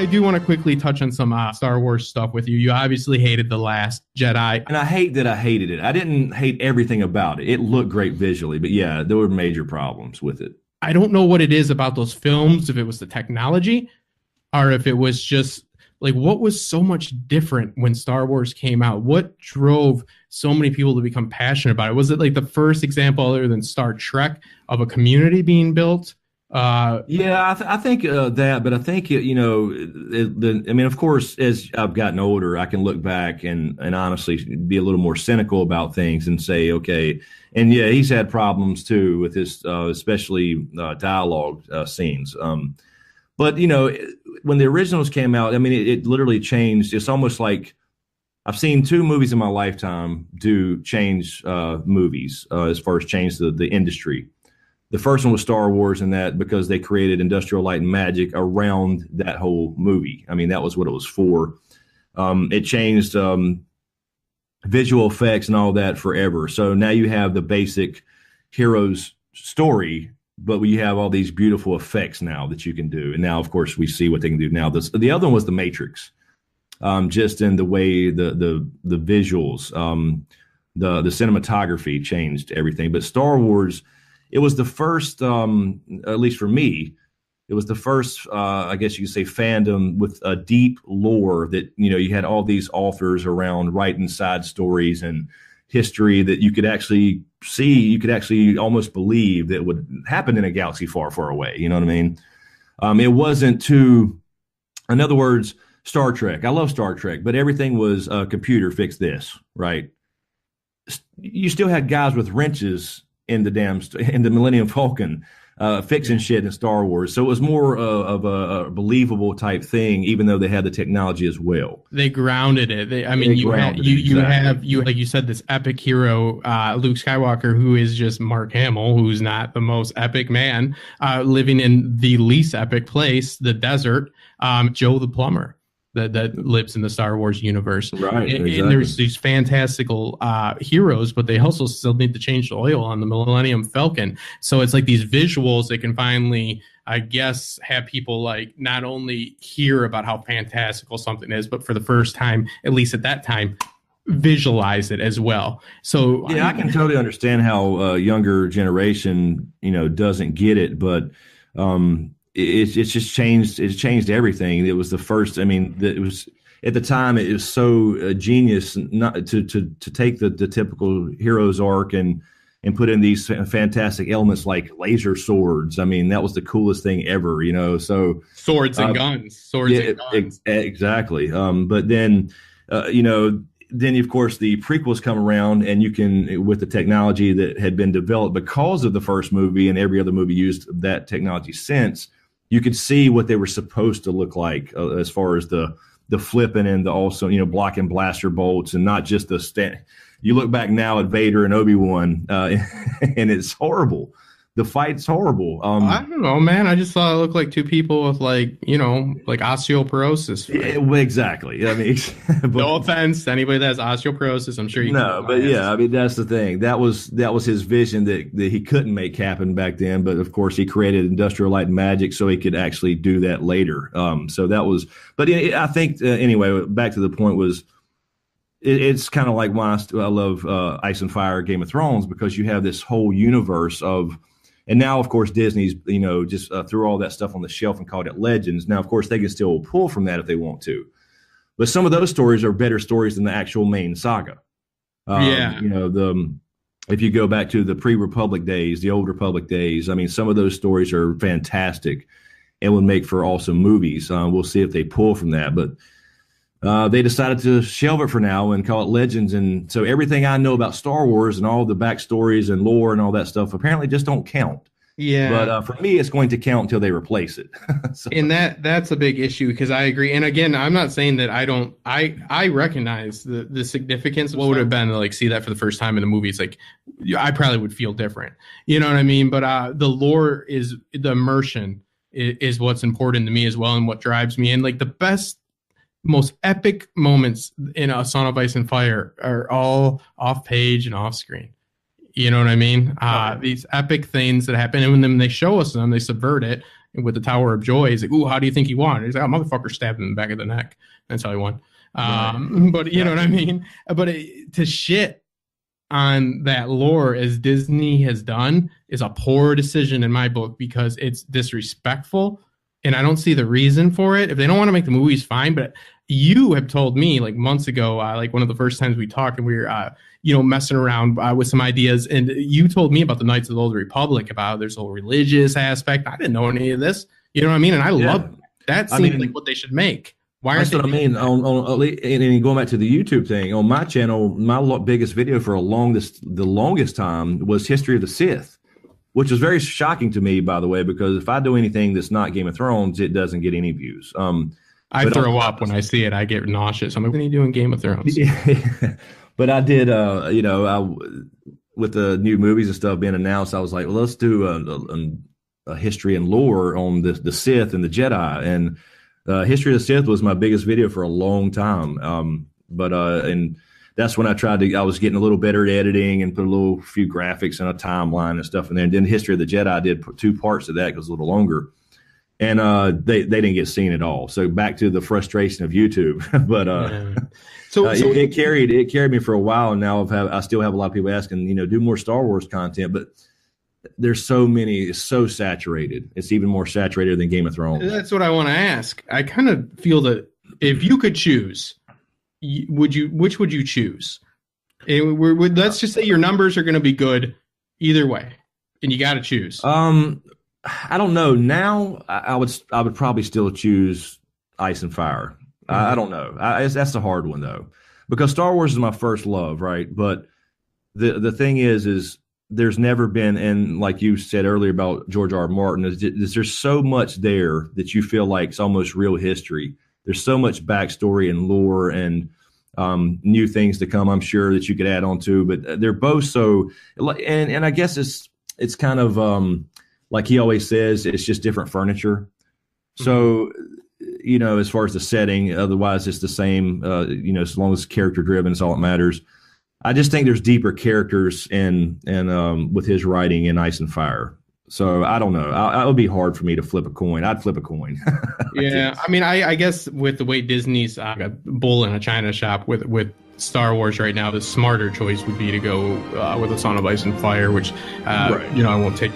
I do want to quickly touch on some Star Wars stuff with you. You obviously hated The Last Jedi. And I hate that I hated it. I didn't hate everything about it. It looked great visually, but yeah, there were major problems with it. I don't know what it is about those films, if it was the technology or if it was just like what was so much different when Star Wars came out? What drove so many people to become passionate about it? Was it like the first example other than Star Trek of a community being built? Yeah, I think that, but I think I mean, of course, as I've gotten older, I can look back and honestly be a little more cynical about things and say, okay, and yeah, he's had problems too with his, especially dialogue scenes. But when the originals came out, I mean, it literally changed. It's almost like I've seen two movies in my lifetime do change movies as far as change the industry. The first one was Star Wars, and that because they created Industrial Light and Magic around that whole movie. I mean, that was what it was for. It changed visual effects and all that forever. So now you have the basic hero's story, but you have all these beautiful effects now that you can do. And now, of course, we see what they can do now. The other one was The Matrix, just in the way the visuals, the cinematography changed everything. But Star Wars, it was the first, at least for me, it was the first, I guess you could say, fandom with a deep lore that, you had all these authors around writing side stories and history that you could actually see, you could actually almost believe that would happen in a galaxy far, far away. You know what I mean? It wasn't too, in other words, Star Trek. I love Star Trek, but everything was computer fix this, right? You still had guys with wrenches in the Millennium Falcon, fixing shit in Star Wars. So it was more of a believable type thing, even though they had the technology as well. They grounded it. You have like you said, this epic hero, Luke Skywalker, who is just Mark Hamill, who's not the most epic man, living in the least epic place, the desert. Joe the plumber. That lives in the Star Wars universe. Right. Exactly. And there's these fantastical heroes, but they also still need to change the oil on the Millennium Falcon. So it's like these visuals that can finally, I guess, have people like not only hear about how fantastical something is, but for the first time, at least at that time, visualize it as well. So yeah, I can totally understand how a younger generation, doesn't get it, but it's just changed. It's changed everything. It was the first. I mean, it was at the time. It was so genius not to take the typical hero's arc and put in these fantastic elements like laser swords. I mean, that was the coolest thing ever. So swords and guns. And guns. Exactly. But then, then of course the prequels come around, and you can, with the technology that had been developed because of the first movie and every other movie used that technology since. You could see what they were supposed to look like as far as the flipping and the also, blocking blaster bolts and not just the stand. You look back now at Vader and Obi-Wan, and it's horrible. The fight's horrible. I don't know, man. I just thought it looked like two people with like osteoporosis. Yeah, well, exactly. I mean, but, no offense to anybody that has osteoporosis. I'm sure you know. But yeah, I mean, that's the thing. That was his vision that he couldn't make happen back then. But of course, he created Industrial Light and Magic so he could actually do that later. So that was. But I think anyway, back to the point was. It's kind of like why I love Ice and Fire, Game of Thrones, because you have this whole universe of. And now, of course, Disney's, just threw all that stuff on the shelf and called it Legends. Now, of course, they can still pull from that if they want to. But some of those stories are better stories than the actual main saga. If you go back to the pre-Republic days, the old Republic days, I mean, some of those stories are fantastic and would make for awesome movies. We'll see if they pull from that. But they decided to shelve it for now and call it Legends. And so everything I know about Star Wars and all the backstories and lore and all that stuff apparently just don't count. Yeah. But for me, it's going to count until they replace it. So. And that's a big issue because I agree. And again, I'm not saying that I recognize the significance of what would have been to like see that for the first time in the movie. It's like, I probably would feel different. You know what I mean? But the lore the immersion is what's important to me as well. And what drives me. And like the best, most epic moments in A Song of Ice and Fire are all off page and off screen. You know what I mean? These epic things that happen, and when they show us them, they subvert it. with the Tower of Joy. He's like, "Ooh, how do you think he won?" He's like, "Oh, motherfucker stabbed him in the back of the neck. That's how he won." But you know what I mean? But to shit on that lore as Disney has done is a poor decision in my book, because it's disrespectful and I don't see the reason for it. If they don't want to make the movies, fine. But you have told me like months ago, like one of the first times we talked, and we were, messing around with some ideas, and you told me about the Knights of the Old Republic, about there's a whole religious aspect. I didn't know any of this. You know what I mean? And I love that. Seems like what they should make. Why that's what I mean. And going back to the YouTube thing, on my channel, my biggest video for the longest time was History of the Sith, which was very shocking to me, by the way, because if I do anything that's not Game of Thrones, it doesn't get any views. I throw up when I see it. I get nauseous. I'm like, what are you doing Game of Thrones? But I did, with the new movies and stuff being announced, I was like, well, let's do a history and lore on the Sith and the Jedi. And History of the Sith was my biggest video for a long time. And that's when I was getting a little better at editing and put a few graphics and a timeline and stuff in there. And then History of the Jedi, I did 2 parts of that because it was a little longer. And they didn't get seen at all. So back to the frustration of YouTube. But so it carried me for a while. And now I still have a lot of people asking, do more Star Wars content. But there's so many, it's so saturated. It's even more saturated than Game of Thrones. That's what I want to ask. I kind of feel that if you could choose, which would you choose? Let's just say your numbers are going to be good either way, and you got to choose. I don't know. Now I would probably still choose Ice and Fire. Mm-hmm. I don't know. That's a hard one though, because Star Wars is my first love, right? But the thing is there's never been, and like you said earlier about George R. R. Martin, there's so much there that you feel like it's almost real history. There's so much backstory and lore and new things to come, I'm sure, that you could add on to. But they're both so, and I guess it's kind of like he always says, it's just different furniture. So, as far as the setting, otherwise it's the same, as long as it's character driven, it's all that matters. I just think there's deeper characters and with his writing in Ice and Fire. So I don't know. It would be hard for me to flip a coin. I'd flip a coin. Yeah, I mean, I guess with the way Disney's a bull in a china shop with Star Wars right now, the smarter choice would be to go with A Song of Ice and Fire, which right. I won't take